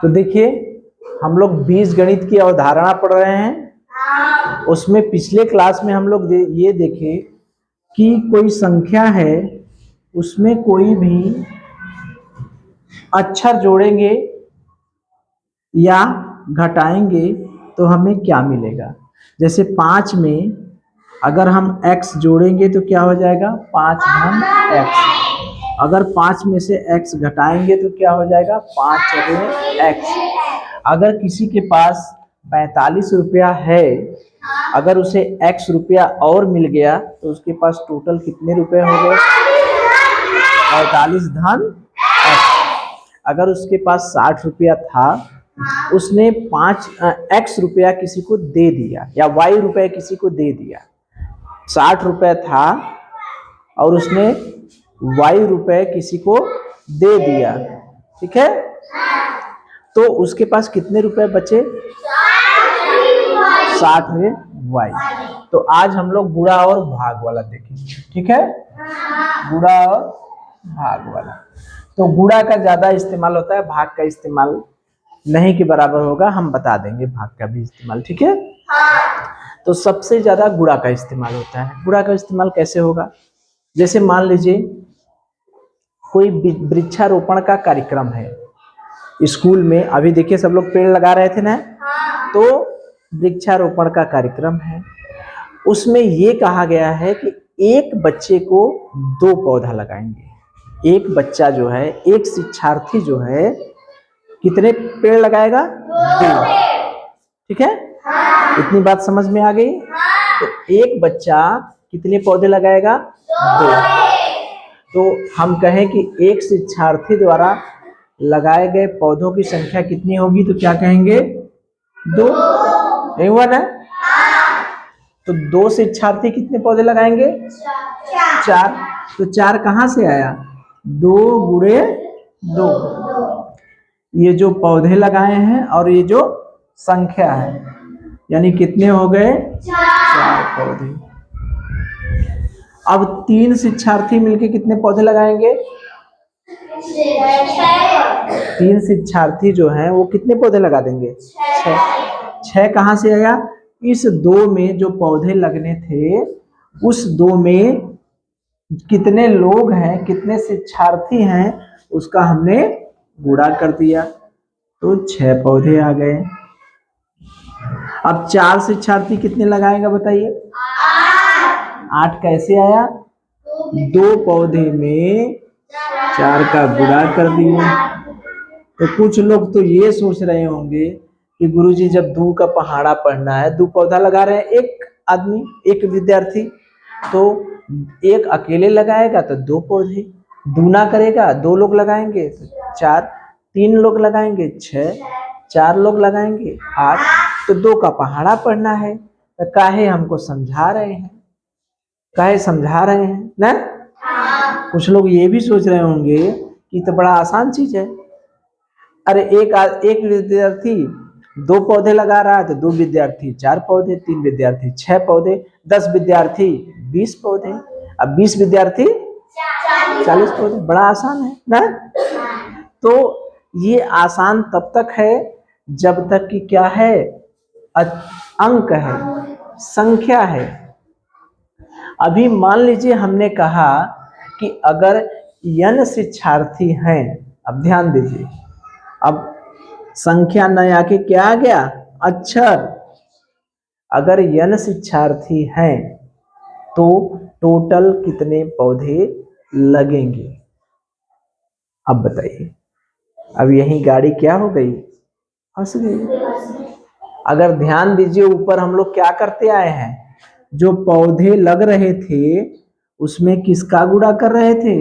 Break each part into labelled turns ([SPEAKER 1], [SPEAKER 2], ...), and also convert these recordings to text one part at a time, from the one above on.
[SPEAKER 1] तो देखिए हम लोग बीजगणित की अवधारणा पढ़ रहे हैं। उसमें पिछले क्लास में हम लोग ये देखे कि कोई संख्या है, उसमें कोई भी अक्षर जोड़ेंगे या घटाएंगे तो हमें क्या मिलेगा। जैसे 5 में अगर हम x जोड़ेंगे तो क्या हो जाएगा, 5 धन x। अगर 5 में से x घटाएंगे तो क्या हो जाएगा, 5 ऋण x। अगर किसी के पास 45 रुपया है, अगर उसे x रुपया और मिल गया तो उसके पास टोटल कितने रुपए हो गए, 45 धन x। अगर उसके पास 60 रुपया था, उसने 5x रुपया किसी को दे दिया या y रुपया किसी को दे दिया। 60 रुपया था और उसने y रुपये किसी को दे दिया, ठीक है। तो उसके पास कितने रुपए बचे, 60 ऋण y। तो आज हम लोग गुणा और भाग वाला देखेंगे, ठीक है, गुणा और भाग वाला। तो गुणा का ज्यादा इस्तेमाल होता है, भाग का इस्तेमाल नहीं के बराबर होगा, हम बता देंगे भाग का भी इस्तेमाल, ठीक है। तो सबसे ज्यादा गुणा का इस्तेमाल होता है। गुणा का इस्तेमाल कैसे होगा, जैसे मान लीजिए कोई वृक्षारोपण का कार्यक्रम है स्कूल में। अभी देखिए सब लोग पेड़ लगा रहे थे ना, तो वृक्षारोपण का कार्यक्रम है। उसमें ये कहा गया है कि एक बच्चे को 2 पौधा लगाएंगे। एक बच्चा जो है, एक शिक्षार्थी जो है, कितने पेड़ लगाएगा, 2, ठीक है। इतनी बात समझ में आ गई। तो एक बच्चा कितने पौधे लगाएगा, 2। तो हम कहें कि एक शिक्षार्थी द्वारा लगाए गए पौधों की संख्या कितनी होगी, तो क्या कहेंगे, 2। नहीं हुआ ना। तो 2 शिक्षार्थी कितने पौधे लगाएंगे, 4। तो 4 कहां से आया, 2 गुणे 2। ये जो पौधे लगाए हैं और ये जो संख्या है, यानी कितने हो गए, 4 पौधे। अब 3 शिक्षार्थी मिलके कितने पौधे लगाएंगे, 3 शिक्षार्थी जो हैं वो कितने पौधे लगा देंगे, 6 कहां से आया, इस 2 में जो पौधे लगने थे उस 2 में कितने लोग हैं, कितने शिक्षार्थी हैं, उसका हमने गुणा कर दिया तो 6 पौधे आ गए। अब 4 शिक्षार्थी कितने लगाएगा बताइए, 8 कैसे आया, 2 पौधे में 4 का गुणा कर दिए। तो कुछ लोग तो ये सोच रहे होंगे कि गुरुजी जब 2 का पहाड़ा पढ़ना है, 2 पौधा लगा रहे हैं, एक आदमी, एक विद्यार्थी, तो एक अकेले लगाएगा तो 2 पौधे, दूना करेगा 2 लोग लगाएंगे तो 4, 3 लोग लगाएंगे 6, 4 लोग लगाएंगे 8। तो 2 का पहाड़ा पढ़ना है, तो काहे हमको समझा रहे हैं, काहे समझा रहे हैं ना। कुछ लोग ये भी सोच रहे होंगे कि तो बड़ा आसान चीज है। अरे एक विद्यार्थी 2 पौधे लगा रहा है तो 2 विद्यार्थी 4 पौधे, 3 विद्यार्थी 6 पौधे, 10 विद्यार्थी 20 पौधे, अब 20 विद्यार्थी 40 पौधे। बड़ा आसान है ना। तो ये आसान तब तक है जब तक कि क्या है, अंक है, संख्या है। अभी मान लीजिए हमने कहा कि अगर n शिक्षार्थी हैं, अब ध्यान दीजिए, अब संख्या न आके क्या आ गया, अक्षर। अगर n शिक्षार्थी हैं तो टोटल कितने पौधे लगेंगे, अब बताइए। अब यही गाड़ी क्या हो गई, फंस गई। अगर ध्यान दीजिए ऊपर हम लोग क्या करते आए हैं, जो पौधे लग रहे थे उसमें किसका गुणा कर रहे थे,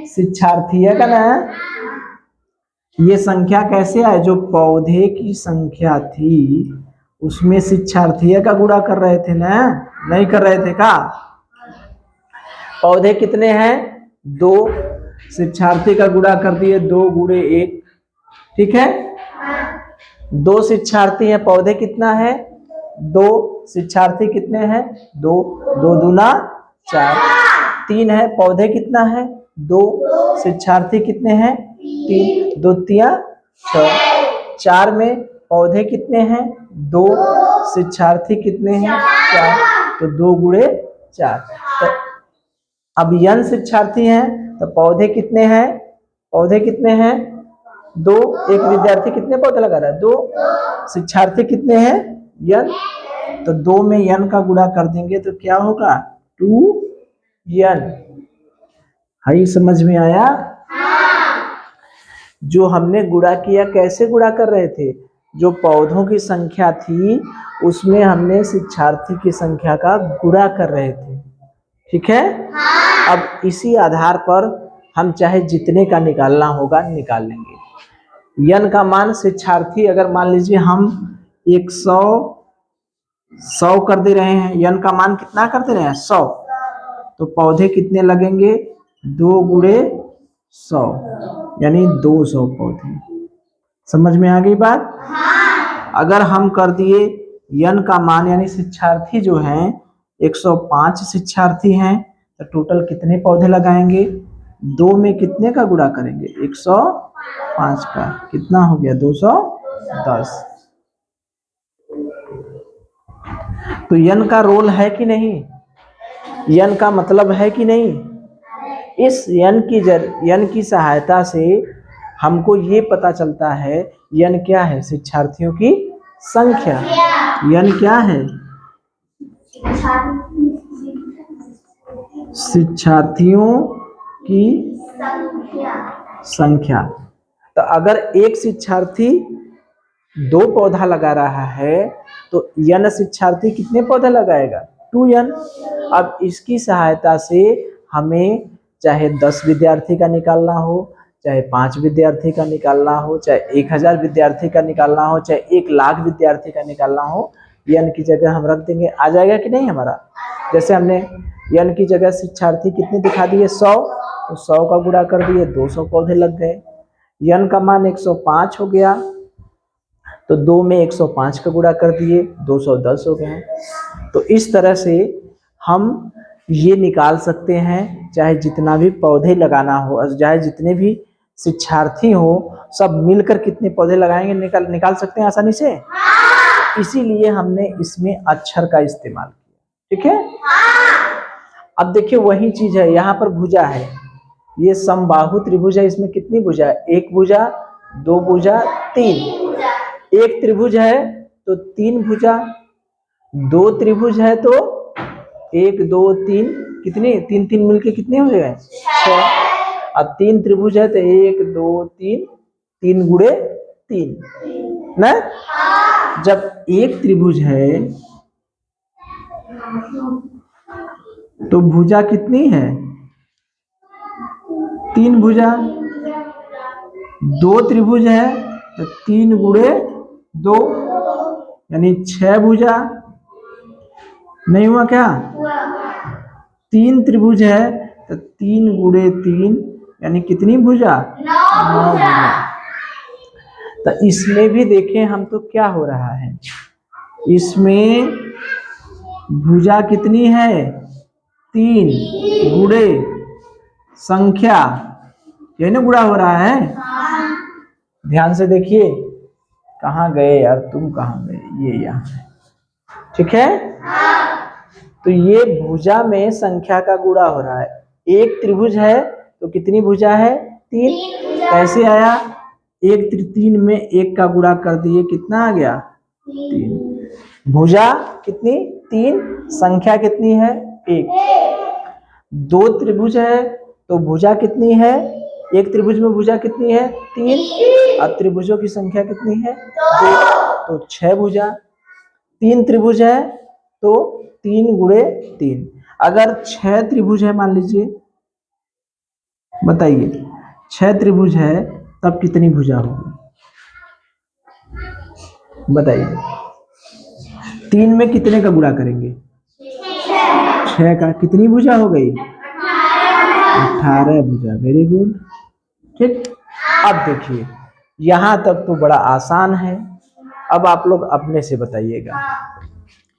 [SPEAKER 1] शिक्षार्थी का ना। ये संख्या कैसे आए, जो पौधे की संख्या थी उसमें शिक्षार्थी का गुणा कर रहे थे ना, नहीं कर रहे थे का। पौधे कितने हैं, 2, शिक्षार्थी का गुणा कर दिए 2 गुणे 1, ठीक है। 2 शिक्षार्थी हैं, पौधे कितना है, 2, शिक्षार्थी कितने हैं, 2, 2 दूना 4, 3 है, पौधे कितना है, 2 शिक्षार्थी कितने हैं 3, 2 तिया 6, 4 में पौधे कितने हैं 2, शिक्षार्थी कितने हैं 4, तो 2 गुणे 4। तो अब n शिक्षार्थी हैं तो पौधे कितने हैं 2, एक विद्यार्थी कितने पौधे लगा रहा है 2, शिक्षार्थी कितने हैं n, तो 2 में n का गुणा कर देंगे तो क्या होगा 2n। हाई समझ में आया? जो हमने गुणा किया कैसे गुणा कर रहे थे, जो पौधों की संख्या थी उसमें हमने शिक्षार्थी की संख्या का गुणा कर रहे थे, ठीक है। अब इसी आधार पर हम चाहे जितने का निकालना होगा निकाल लेंगे। n का मान शिक्षार्थी अगर मान लीजिए हम 100 कर दे रहे हैं, n का मान कितना कर दे रहे हैं 100, तो पौधे कितने लगेंगे 2 गुणे 100 यानी 200 पौधे। समझ में आ गई बात? अगर हम कर दिए n का मान यानी शिक्षार्थी जो हैं 105 शिक्षार्थी हैं तो टोटल कितने पौधे लगाएंगे, 2 में कितने का गुणा करेंगे 105 का, कितना हो गया 210। तो n का रोल है कि नहीं, n का मतलब है कि नहीं। इस n की सहायता से हमको ये पता चलता है n क्या है शिक्षार्थियों की संख्या। n क्या है शिक्षार्थियों की संख्या। तो अगर एक शिक्षार्थी 2 पौधा लगा रहा है तो n शिक्षार्थी कितने पौधे लगाएगा 2n। अब इसकी सहायता से हमें चाहे 10 विद्यार्थी का निकालना हो, चाहे 5 विद्यार्थी का निकालना हो, चाहे 1000 विद्यार्थी का निकालना हो, चाहे 1,00,000 विद्यार्थी का निकालना हो, n की जगह हम रख देंगे, आ जाएगा कि नहीं हमारा। जैसे हमने n की जगह शिक्षार्थी कितने दिखा दिए 100, तो 100 का गुणा कर दिए 200 पौधे लग गए। n का मान 105 हो गया तो 2 में 105 का गुणा कर दिए 210 हो गए। तो इस तरह से हम ये निकाल सकते हैं, चाहे जितना भी पौधे लगाना हो, चाहे जितने भी शिक्षार्थी हो, सब मिलकर कितने पौधे लगाएंगे निकाल सकते हैं आसानी से। इसीलिए हमने इसमें अक्षर का इस्तेमाल किया, ठीक है। अब देखिए वही चीज है, यहाँ पर भुजा है, ये समबाहु त्रिभुज है, इसमें कितनी भुजा है 1 भुजा 2 भुजा 3। एक त्रिभुज है तो 3 भुजा, 2 त्रिभुज है तो 1 2 3 कितने 3 मिलके कितने हो गए 6। अब 3 त्रिभुज है तो 1 2 3 गुणे 3 ना। जब एक त्रिभुज है तो भुजा कितनी है 3 भुजा, 2 त्रिभुज है तो 3 गुणे 2 यानी 6 भुजा, नहीं हुआ क्या। 3 त्रिभुज है तो 3 गुणे 3 यानी कितनी भुजा 9 भुजा। तो इसमें भी देखें हम तो क्या हो रहा है, इसमें भुजा कितनी है 3 गुणे संख्या, यही ना गुणा हो रहा है। ध्यान से देखिए, कहाँ गए यार तुम, कहाँ गए, ये यहाँ, ठीक है। तो ये भुजा में संख्या का गुणा हो रहा है। एक त्रिभुज है तो कितनी भुजा है 3, कैसे आया 3 में 1 का गुणा कर दिए कितना आ गया 3। भुजा कितनी 3, संख्या कितनी है 1। 2 त्रिभुज है तो भुजा कितनी है, एक त्रिभुज में भुजा कितनी है 3, अब त्रिभुजों की संख्या कितनी है 2, तो 6 भुजा। 3 त्रिभुज है तो 3 गुणे 3। अगर 6 त्रिभुज है मान लीजिए, बताइए 6 त्रिभुज है तब कितनी भुजा होगी बताइए। 3 में कितने का गुणा करेंगे 6 का, कितनी भुजा हो गई 18 भुजा। वेरी गुड, ठीक। अब देखिए यहाँ तक तो बड़ा आसान है, अब आप लोग अपने से बताइएगा,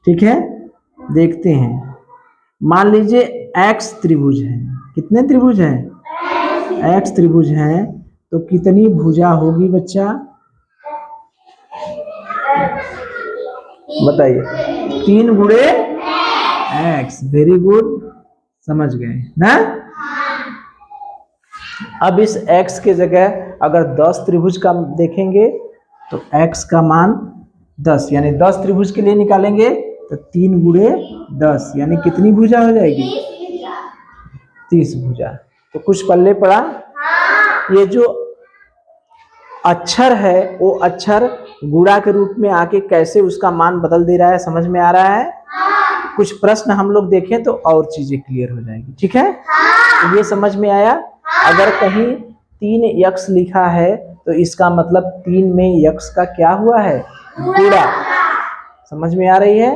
[SPEAKER 1] ठीक है। देखते हैं, मान लीजिए x त्रिभुज है, कितने त्रिभुज है एक्स त्रिभुज है तो कितनी भुजा होगी बच्चा? बताइए। 3 गुणे एक्स। वेरी गुड, समझ गए ना। अब इस x के जगह अगर 10 त्रिभुज का देखेंगे तो x का मान 10, यानी 10 त्रिभुज के लिए निकालेंगे तो 3 गुणे 10 यानी कितनी भुजा हो जाएगी? 30 भुजा। तो कुछ पल्ले पड़ा? ये जो अक्षर है वो अक्षर गुणा के रूप में आके कैसे उसका मान बदल दे रहा है, समझ में आ रहा है? कुछ प्रश्न हम लोग देखें तो और चीजें क्लियर हो जाएंगी। ठीक है, तो ये समझ में आया। अगर कहीं 3 यक्स लिखा है तो इसका मतलब 3 में यक्स का क्या हुआ है? गुणा। समझ में आ रही है?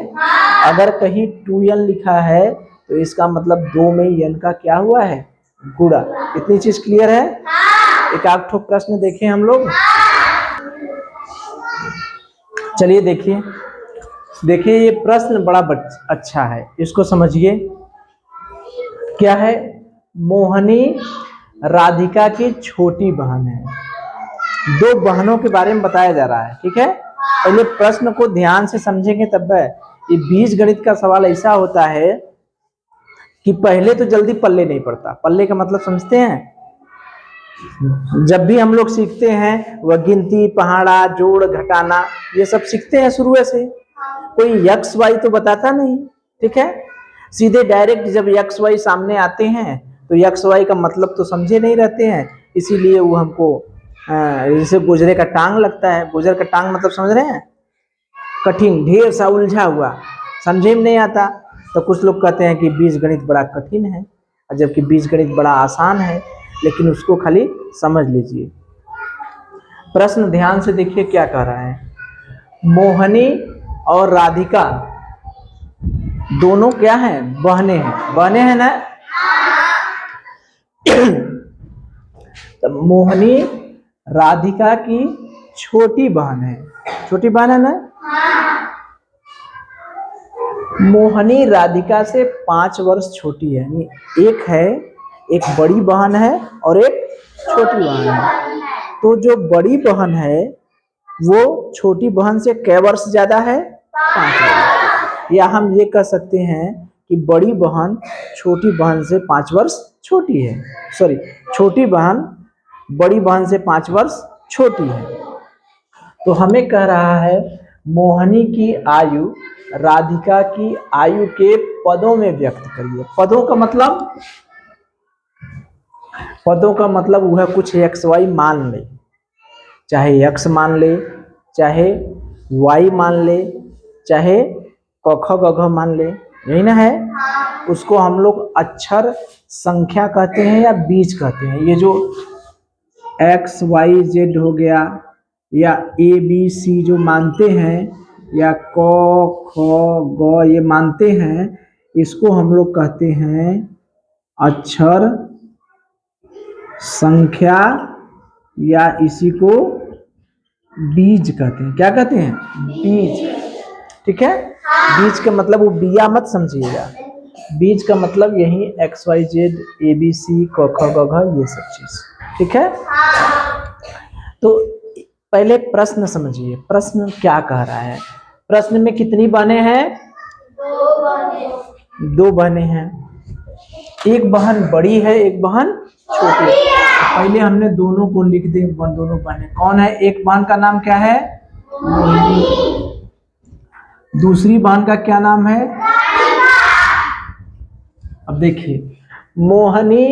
[SPEAKER 1] अगर कहीं 2n लिखा है तो इसका मतलब 2 में n का क्या हुआ है? गुणा। इतनी चीज क्लियर है? एक आध ठो प्रश्न देखें हम लोग। चलिए देखिए, देखिए ये प्रश्न बड़ा अच्छा है, इसको समझिए। क्या है? मोहनी राधिका की छोटी बहन है। 2 बहनों के बारे में बताया जा रहा है। ठीक है, पहले प्रश्न को ध्यान से समझेंगे तब है। ये बीजगणित का सवाल ऐसा होता है कि पहले तो जल्दी पल्ले नहीं पड़ता। पल्ले का मतलब समझते हैं? जब भी हम लोग सीखते हैं वह गिनती, पहाड़ा, जोड़, घटाना ये सब सीखते हैं शुरू से। कोई यक्स वाई तो बताता नहीं। ठीक है, सीधे डायरेक्ट जब यक्स वाई सामने आते हैं तो यक्स वाई का मतलब तो समझे नहीं रहते हैं, इसीलिए वो हमको जैसे गुजरे का टांग लगता है। गुजर का टांग मतलब समझ रहे हैं? कठिन, ढेर सा उलझा हुआ, समझे में नहीं आता। तो कुछ लोग कहते हैं कि बीजगणित बड़ा कठिन है, जबकि बीजगणित बड़ा आसान है, लेकिन उसको खाली समझ लीजिए। प्रश्न ध्यान से देखिए क्या कह रहा है। मोहनी और राधिका दोनों क्या हैं? बहनें हैं। बहनें हैं ना? तो मोहनी राधिका की छोटी बहन है। छोटी बहन है ना? मोहनी राधिका से 5 वर्ष छोटी है। एक है, एक बड़ी बहन है और एक छोटी बहन है। तो जो बड़ी बहन है वो छोटी बहन से कै वर्ष ज्यादा है? 5 वर्ष। या हम ये कह सकते हैं कि बड़ी बहन छोटी बहन से 5 वर्ष छोटी है। सॉरी, छोटी बहन बड़ी बहन से 5 वर्ष छोटी है। तो हमें कह रहा है मोहनी की आयु राधिका की आयु के पदों में व्यक्त करिए। पदों का मतलब? पदों का मतलब वह कुछ एक्स वाई मान ले, चाहे एक्स मान ले, चाहे वाई मान ले, चाहे क ख ग घ मान ले, यही ना है? उसको हम लोग अक्षर संख्या कहते हैं या बीज कहते हैं। ये जो एक्स वाई जेड हो गया या ए बी सी जो मानते हैं या क ख ग ये मानते हैं, इसको हम लोग कहते हैं अक्षर संख्या या इसी को बीज कहते हैं। क्या कहते हैं? बीज। ठीक है, बीज का मतलब वो बिया मत समझिएगा। बीज का मतलब यही X Y Z A B C क ख ग घ ये सब चीज। ठीक है, तो पहले प्रश्न समझिए। प्रश्न क्या कह रहा है? प्रश्न में कितनी बहनें हैं? 2 बहनें हैं। एक बहन बड़ी है, एक बहन छोटी है। पहले हमने दोनों को लिख दे, दोनों बहनें। कौन है? एक बहन का नाम क्या है? दूसरी बहन का क्या नाम है? अब देखिए, मोहनी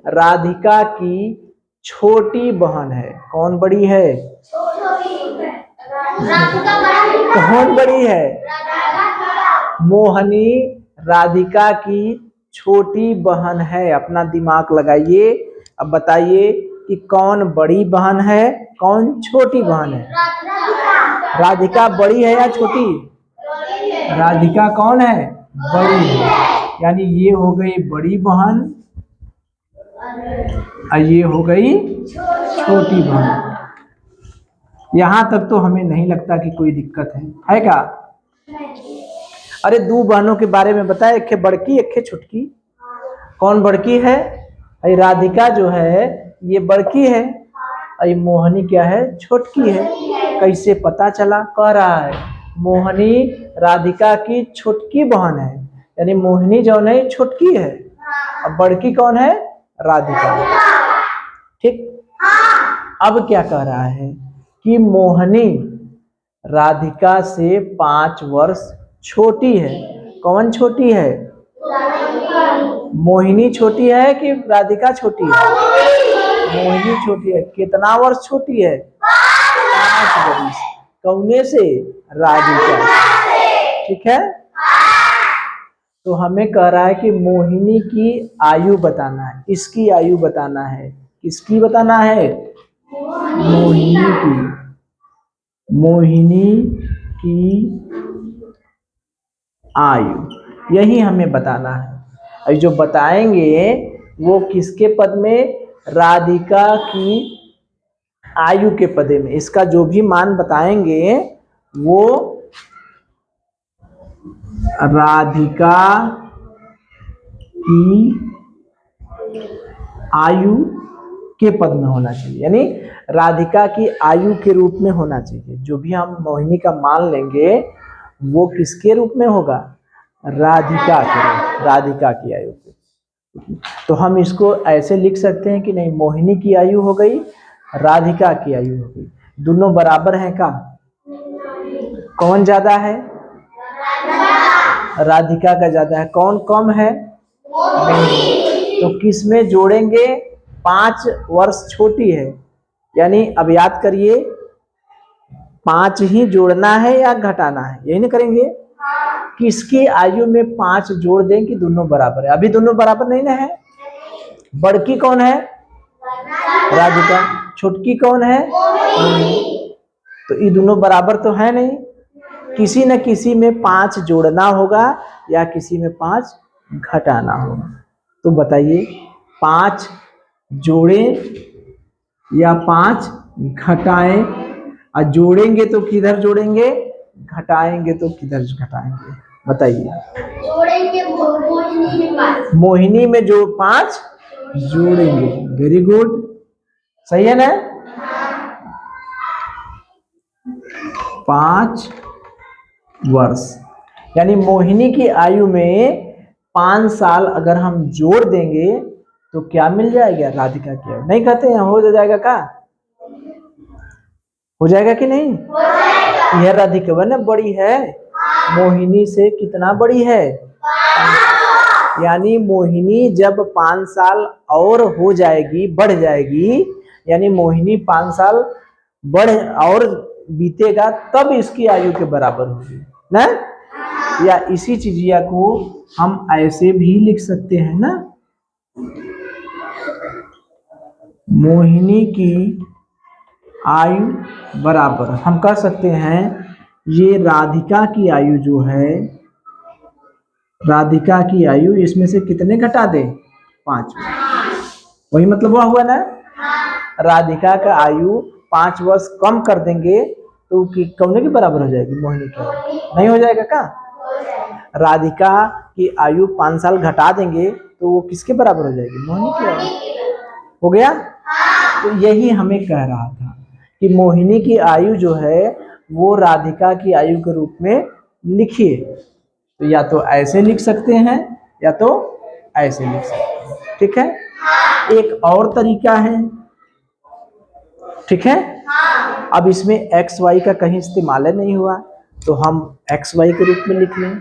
[SPEAKER 1] राधिका की छोटी बहन है। कौन बड़ी है? कौन बड़ी है? मोहनी राधिका की छोटी बहन है। अपना दिमाग लगाइए। अब बताइए कि कौन बड़ी बहन है, कौन छोटी बहन है? राधिका बड़ी है या छोटी? राधिका कौन है? बड़ी है। यानी ये हो गई बड़ी बहन और ये हो गई छोटी बहन। यहां तक तो हमें नहीं लगता कि कोई दिक्कत है क्या? अरे 2 बहनों के बारे में बताया, एक है बड़की एक है छुटकी। कौन बड़की है? राधिका जो है ये बड़की है और ये मोहिनी क्या है, छोटकी है। कैसे पता चला, कह रहा है मोहिनी राधिका की छोटकी बहन है, यानी मोहिनी जो है छोटकी है और बड़की कौन है, राधिका। ठीक, अब क्या कह रहा है कि मोहिनी राधिका से 5 वर्ष छोटी है। कौन छोटी है, मोहिनी छोटी है कि राधिका छोटी है, मोहिनी छोटी है। कितना वर्ष छोटी है, 5 वर्ष। कौने से, राधिका से। ठीक है, तो हमें कह रहा है कि मोहिनी की आयु बताना है, इसकी आयु बताना है। किसकी बताना है, मोहिनी की, मोहिनी की आयु, यही हमें बताना है। और जो बताएंगे वो किसके पद में, राधिका की आयु के पद में। इसका जो भी मान बताएंगे वो राधिका की आयु के पद में होना चाहिए, यानी राधिका की आयु के रूप में होना चाहिए। जो भी हम मोहिनी का मान लेंगे वो किसके रूप में होगा, राधिका के, राधिका की आयु पे। तो हम इसको ऐसे लिख सकते हैं कि नहीं, मोहिनी की आयु हो गई, राधिका की आयु हो गई, दोनों बराबर हैं का, कौन ज्यादा है, राधिका का ज्यादा है। कौन कम है, तो किस में जोड़ेंगे, 5 वर्ष छोटी है, यानी अब याद करिए 5 ही जोड़ना है या घटाना है, यही ना करेंगे। किसकी आयु में 5 जोड़ दें कि दोनों बराबर है, अभी दोनों बराबर नहीं ना है। बड़की कौन है, राधिका, छोटकी कौन है, तो ये दोनों बराबर तो है नहीं, किसी न किसी में 5 जोड़ना होगा या किसी में 5 घटाना होगा। तो बताइए 5 जोड़ें या 5 घटाएं, और जोड़ेंगे तो किधर जोड़ेंगे, घटाएंगे तो किधर घटाएंगे, बताइए। जोड़ेंगे मोहिनी में जो 5 जोड़ेंगे, वेरी गुड, सही है ना। 5 वर्ष, यानी मोहिनी की आयु में 5 साल अगर हम जोड़ देंगे तो क्या मिल जाएगा, राधिका की आयु। नहीं कहते हैं, हो जाएगा का, हो जाएगा कि नहीं, यह राधिका ना बड़ी है, मोहिनी से कितना बड़ी है, यानी मोहिनी जब 5 साल और हो जाएगी, बढ़ जाएगी, यानी मोहिनी 5 साल बढ़ और बीतेगा तब इसकी आयु के बराबर होगी ना। या इसी चीजिया को हम ऐसे भी लिख सकते हैं ना, मोहिनी की आयु बराबर, हम कह सकते हैं ये राधिका की आयु जो है, राधिका की आयु इसमें से कितने घटा दे, 5। वही मतलब हुआ ना, राधिका का आयु 5 वर्ष कम कर देंगे तो कौन के बराबर हो जाएगी, मोहिनी की। नहीं हो जाएगा का, राधिका की आयु 5 साल घटा देंगे तो वो किसके बराबर हो जाएगी, मोहिनी की आयु। हो गया। तो यही हमें कह रहा था कि मोहिनी की आयु जो है वो राधिका की आयु के रूप में लिखिए। तो या तो ऐसे लिख सकते हैं या तो ऐसे लिख सकते हैं, ठीक है। एक और तरीका है, ठीक है। अब इसमें एक्स वाई का कहीं इस्तेमाल नहीं हुआ तो हम एक्स वाई के रूप में लिख लें।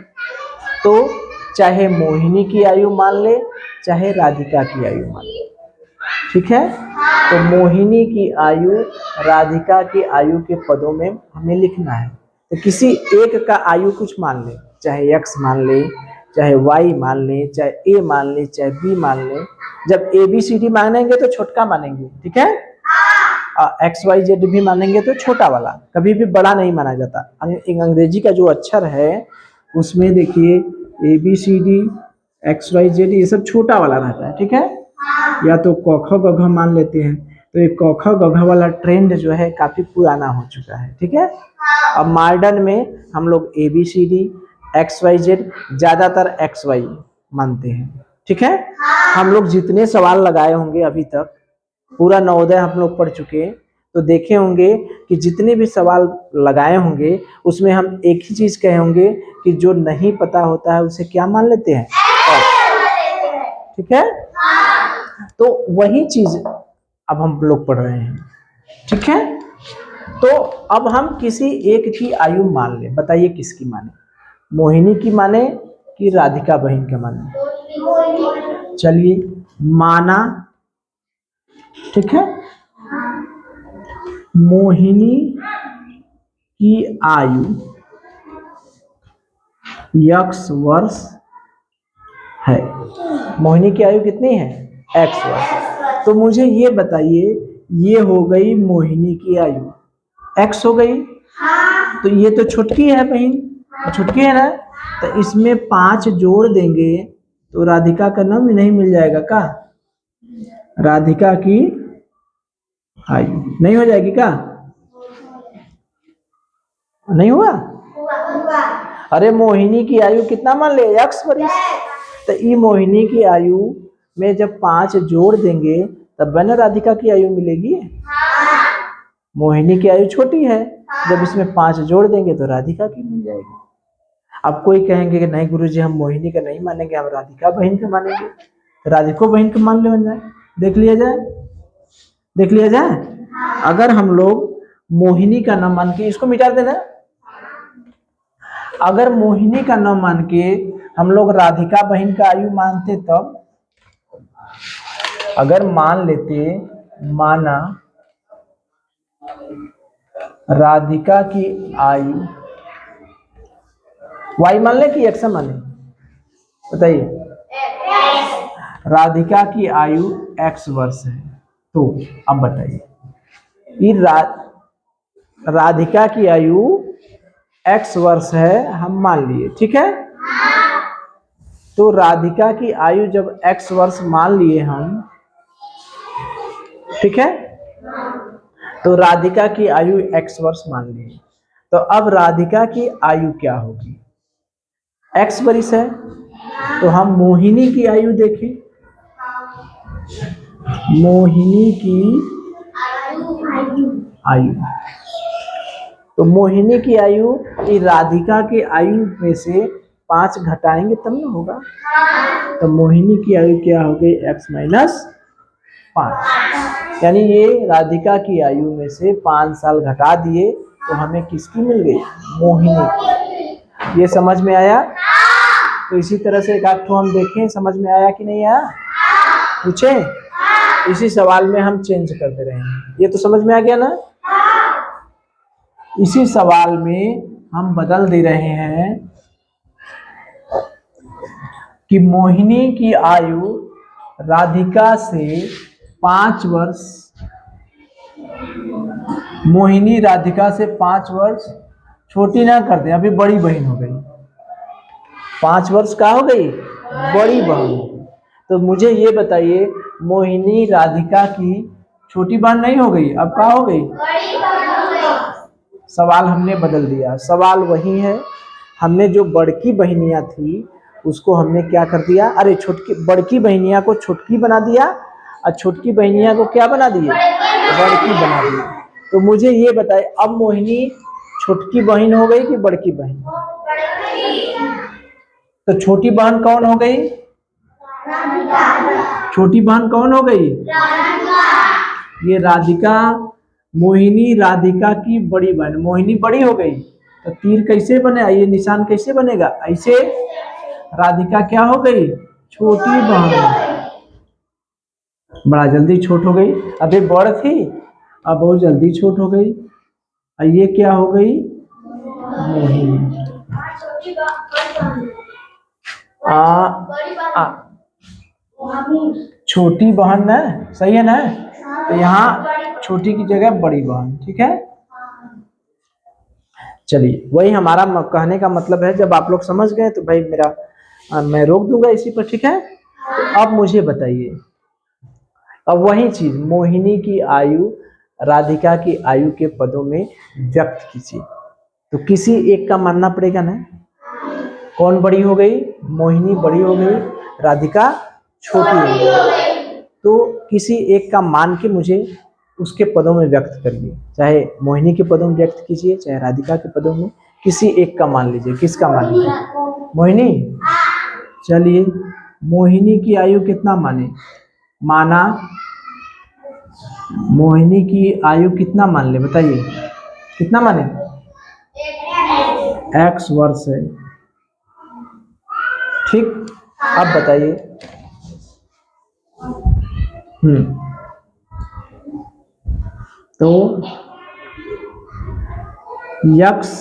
[SPEAKER 1] तो चाहे मोहिनी की आयु मान ले चाहे राधिका की आयु मान ले, ठीक है। तो मोहिनी की आयु राधिका की आयु के पदों में हमें लिखना है। तो किसी एक का आयु कुछ मान ले, चाहे एक्स मान ले, चाहे वाई मान ले, चाहे ए मान ले, चाहे बी मान ले। जब ए बी सी डी मानेंगे तो छोटका मानेंगे, ठीक है। एक्स वाई जेड भी मानेंगे तो छोटा वाला, कभी भी बड़ा नहीं माना जाता। अंग्रेजी का जो अक्षर है उसमें देखिए A B C D X Y Z ये सब छोटा वाला रहता है, ठीक है। या तो क ख ग घ मान लेते हैं, तो ये क ख ग घ वाला ट्रेंड जो है काफी पुराना हो चुका है, ठीक है। अब मॉडर्न में हम लोग A B C D X Y Z ज्यादातर एक्स वाई मानते हैं, ठीक है। हम लोग जितने सवाल लगाए होंगे अभी तक पूरा नवोदय हम लोग पढ़ चुके हैं, तो देखे होंगे कि जितने भी सवाल लगाए होंगे उसमें हम एक ही चीज कहे होंगे कि जो नहीं पता होता है उसे क्या मान लेते हैं, ठीक है। तो वही चीज अब हम लोग पढ़ रहे हैं, ठीक है। तो अब हम किसी एक की आयु मान ले, बताइए किसकी माने, मोहिनी की माने कि राधिका बहन के माने। चलिए माना, ठीक है। मोहिनी की आयु x वर्ष है। मोहिनी की आयु कितनी है, x वर्ष। तो मुझे ये बताइए, ये हो गई मोहिनी की आयु, x हो गई। तो ये तो छुटकी है बहन, छुटकी है ना, तो इसमें 5 जोड़ देंगे तो राधिका का नाम नहीं मिल जाएगा का, राधिका की आयु नहीं हो जाएगी का, नहीं हुआ। अरे मोहिनी की आयु कितना मान ले, x वर्ष। तो ई मोहिनी की आयु में जब 5 जोड़ देंगे तब ना राधिका की आयु मिलेगी। मोहिनी की आयु छोटी है, जब इसमें 5 जोड़ देंगे तो राधिका की मिल जाएगी। अब कोई कहेंगे कि नहीं गुरुजी हम मोहिनी का नहीं मानेंगे, हम राधिका बहन का मानेंगे, तो राधिको बहन का मान ले जाए, देख लिया जाए, देख लिया जाए। अगर हम लोग मोहिनी का नाम मान के, इसको मिटा देना, अगर मोहिनी का नाम मान के हम लोग राधिका बहन का आयु मानते, तब अगर मान लेते, माना राधिका की आयु y मान ले कि x माने, बताइए। राधिका की आयु x वर्ष है, तो अब बताइए ये राधिका की आयु x वर्ष है, हम मान लिए, ठीक है। तो राधिका की आयु जब x वर्ष मान लिए हम, ठीक है, तो राधिका की आयु x वर्ष मान लिए, तो अब राधिका की आयु क्या होगी, x वर्ष है। तो हम मोहिनी की आयु देखें, मोहिनी की आयु, तो मोहिनी की आयु राधिका की आयु में से 5 घटाएंगे तब ना होगा, तो मोहिनी की आयु क्या हो गई, x माइनस 5, यानी ये राधिका की आयु में से 5 साल घटा दिए तो हमें किसकी मिल गई, मोहिनी की। ये समझ में आया। तो इसी तरह से एक आध तो हम देखें समझ में आया कि नहीं आया, पूछे, इसी सवाल में हम चेंज करते रहेंगे। ये तो समझ में आ गया ना, इसी सवाल में हम बदल दे रहे हैं कि मोहिनी की आयु राधिका से 5 वर्ष, मोहिनी राधिका से 5 वर्ष छोटी ना कर दे, अभी बड़ी बहन हो गई, 5 वर्ष का हो गई, बड़ी बहन। तो मुझे ये बताइए, मोहिनी राधिका की छोटी बहन नहीं हो गई, अब क्या हो गई, सवाल हमने बदल दिया। सवाल वही है, हमने जो बड़की बहनियां थी उसको हमने क्या कर दिया, अरे छोटकी बड़की बहनियां को छोटकी बना दिया और छोटकी बहनियां को क्या बना दिए, बड़की बना दिए। तो मुझे ये बताए, अब मोहिनी छोटकी बहन हो गई कि बड़की बहन, तो छोटी बहन कौन हो गई, छोटी बहन कौन हो गई, ये राधिका। मोहिनी राधिका की बड़ी बहन, मोहिनी बड़ी हो गई, तो तीर कैसे बने, ये निशान कैसे बनेगा, ऐसे। राधिका क्या हो गई, छोटी बहन, बड़ा जल्दी छोट हो गई, अभी बड़ थी अब बहुत जल्दी छोट हो गई। और ये क्या हो गई, मोहिनी। छोटी बहन ना, सही है ना, तो यहाँ छोटी की जगह बड़ी बहन, ठीक है। चलिए वही हमारा कहने का मतलब है, जब आप लोग समझ गए तो भाई मेरा मैं रोक दूंगा इसी पर, ठीक है। तो अब मुझे बताइए, अब वही चीज मोहिनी की आयु राधिका की आयु के पदों में व्यक्त कीजिए, तो किसी एक का मानना पड़ेगा ना। कौन बड़ी हो गई, मोहिनी बड़ी हो गई, राधिका छोटी हो गई। तो किसी एक का मान के मुझे उसके पदों में व्यक्त करिए, चाहे मोहिनी के पदों में व्यक्त कीजिए, चाहे राधिका के पदों में, किसी एक का मान लीजिए। किसका मान लीजिए? मोहिनी। चलिए, मोहिनी की आयु कितना माने? माना, मोहिनी की आयु कितना मान ले, बताइए कितना माने? x वर्ष है, ठीक। अब बताइए। तो यक्स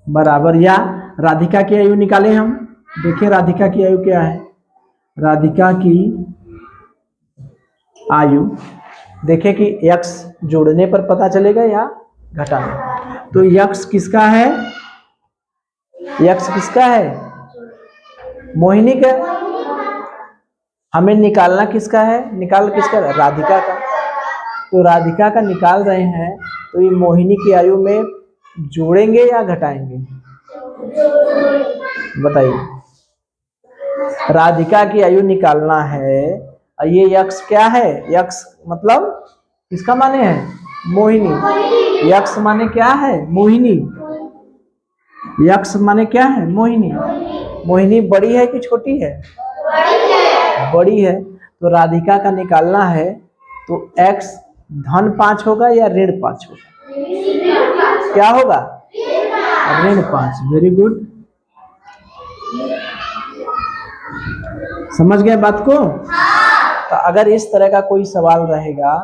[SPEAKER 1] बराबर, या राधिका की आयु निकालें हम। देखिए राधिका की आयु क्या है। राधिका की आयु देखें कि यक्स जोड़ने पर पता चलेगा या घटाने। तो यक्स किसका है? यक्स किसका है? मोहिनी का। हमें निकालना किसका है? निकाल किसका? राधिका का। तो राधिका का निकाल रहे हैं, तो ये मोहिनी की आयु में जोड़ेंगे या घटाएंगे? बताइए। राधिका की आयु निकालना है, ये यक्स क्या है? यक्स मतलब किसका माने है? मोहिनी। यक्स माने क्या है? मोहिनी। यक्स माने क्या है? मोहिनी। मोहिनी बड़ी है कि छोटी है? बड़ी है। तो राधिका का निकालना है, तो x धन 5 होगा या ऋण 5 होगा? क्या होगा? ऋण 5। वेरी गुड, समझ गए बात को? तो अगर इस तरह का कोई सवाल रहेगा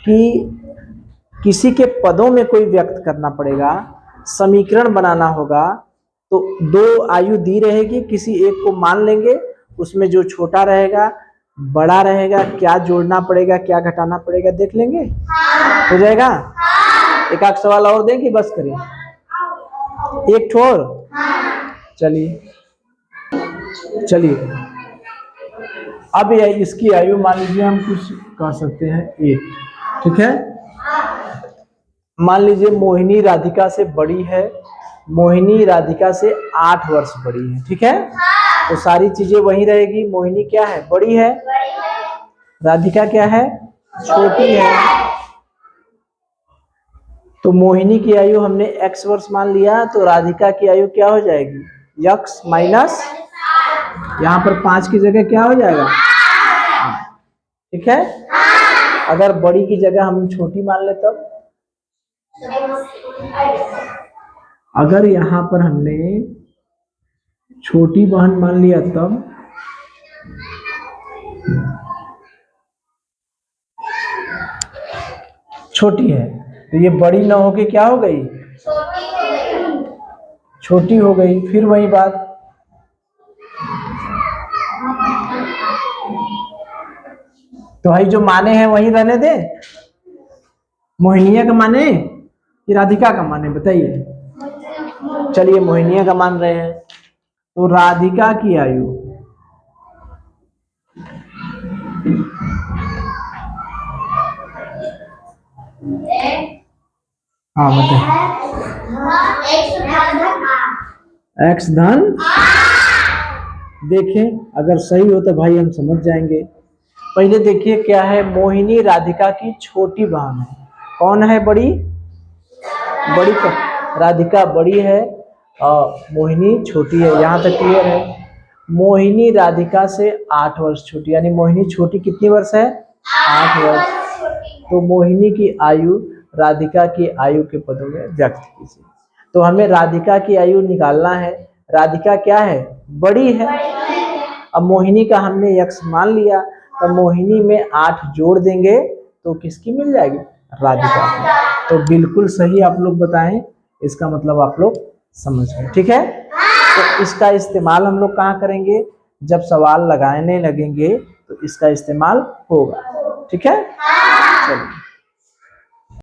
[SPEAKER 1] कि किसी के पदों में कोई व्यक्त करना पड़ेगा, समीकरण बनाना होगा, तो दो आयु दी रहेगी, किसी एक को मान लेंगे, उसमें जो छोटा रहेगा बड़ा रहेगा, क्या जोड़ना पड़ेगा क्या घटाना पड़ेगा देख लेंगे। हो जाएगा। एक आध सवाल और दें कि बस करें? एक ठोर। चलिए अब इसकी आयु मान लीजिए हम कुछ कह सकते हैं 8, ठीक है। मान लीजिए मोहिनी राधिका से बड़ी है, मोहिनी राधिका से 8 वर्ष बड़ी है, ठीक है। तो सारी चीजें वही रहेगी। मोहिनी क्या है? बड़ी है। राधिका क्या है? छोटी है। तो मोहिनी की आयु हमने x वर्ष मान लिया, तो राधिका की आयु क्या हो जाएगी? x माइनस, यहाँ पर 5 की जगह क्या हो जाएगा? ठीक है। अगर बड़ी की जगह हम छोटी मान ले तब, अगर यहाँ पर हमने छोटी बहन मान लिया तब, छोटी है, तो ये बड़ी ना होके क्या हो गई? छोटी हो गई। फिर वही बात, तो भाई जो माने हैं वही रहने दे। मोहिनिया का माने कि राधिका का माने, बताइए। चलिए मोहिनिया का मान रहे हैं, तो राधिका की आयु हाँ बताइए। x धन, देखें अगर सही हो तो भाई हम समझ जाएंगे। पहले देखिए क्या है, मोहिनी राधिका की छोटी बहन है। कौन है बड़ी? बड़ी राधिका बड़ी है और मोहिनी छोटी है, यहाँ तक क्लियर है। मोहिनी राधिका से 8 वर्ष छोटी, यानी मोहिनी छोटी कितनी वर्ष है? 8 वर्ष। तो मोहिनी की आयु राधिका की आयु के पदों में व्यक्त कीजिए। तो हमें राधिका की आयु निकालना है। राधिका क्या है? बड़ी है। अब मोहिनी का हमने यक्स मान लिया, तो मोहिनी में 8 जोड़ देंगे तो किसकी मिल जाएगी? राधिका की। तो बिल्कुल सही आप लोग बताएं, इसका मतलब आप लोग समझ गए, ठीक है। तो इसका इस्तेमाल हम लोग कहाँ करेंगे? जब सवाल लगाने लगेंगे तो इसका इस्तेमाल होगा, ठीक है। चलिए।